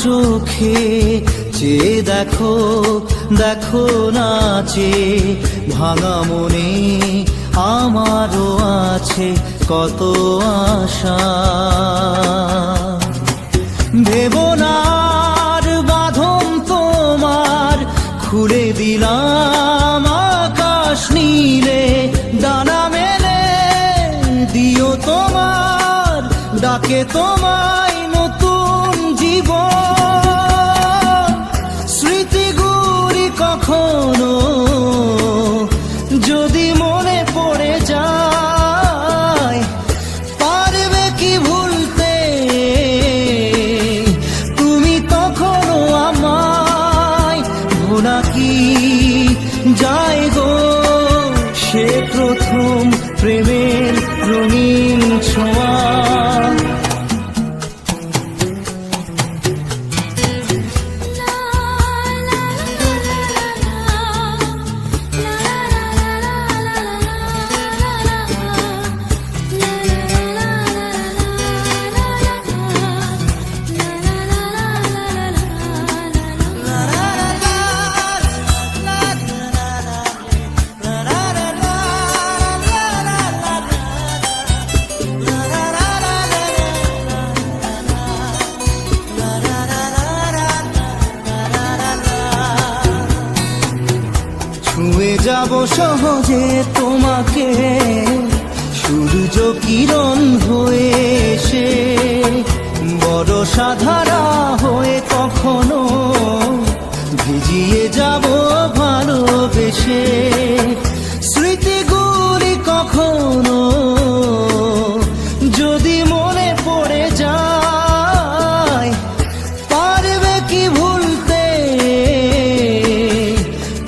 চোখে চেয়ে দেখো, দেখো নাচে ভাঙা মনে আমারও আছে কত আশা। ভেবো না আর বাঁধন তোমার, খুলে দিলাম আকাশ নীলে, ডানা মেলে দিও তোমার ডাকে তোমায় নতুন জীবন। স্মৃতিগুলি কখনো যদি মনে পড়ে যায়, পারবে কি ভুলতে তুমি তখনও আমায়? ভোলা কি যায় গো সে প্রথম প্রেমের রঙিন ছোঁয়া। ছুঁয়ে যাব সহজে তোমাকে সূর্য কিরণ হয়ে এসে, বড় সাধারা হয়ে কখনো ভিজিয়ে যাব ভালোবেসে। স্মৃতিগুলি কখনো যদি মনে পড়ে যায়, পারবে কি ভুলতে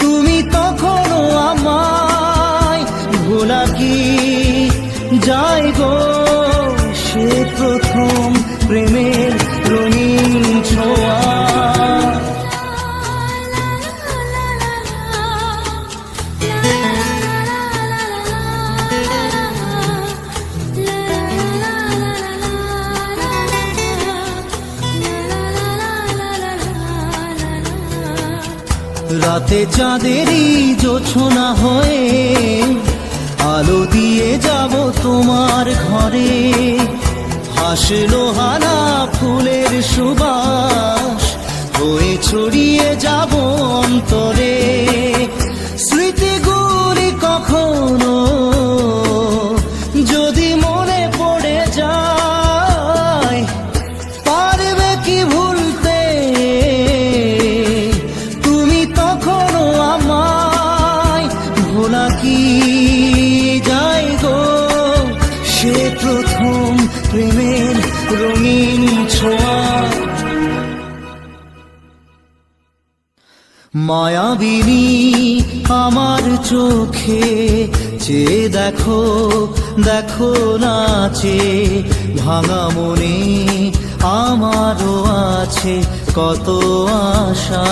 তুমি তখনও আমায়? ভোলা কি যায় গো সে প্রথম প্রেমের রঙিন ছোঁয়া। রাতে চাঁদেরই জোছনা হয়ে আলো দিয়ে যাব তোমার ঘরে, হাসলো হানা ফুলের সুবাস হয়ে ছড়িয়ে যাব অন্তরে। স্মৃতিগুলি কখনো যদি মনে পড়ে যায়, পারবে কি ভুলতে তুমি তখনও আমায়? ভোলা কি যায় গো সে প্রথম প্রেমের রঙিন ছোঁয়া। মায়াবিনী আমার চোখে চেয়ে দেখো, দেখো নাচে ভাঙা মনে আমারও আছে কত আশা।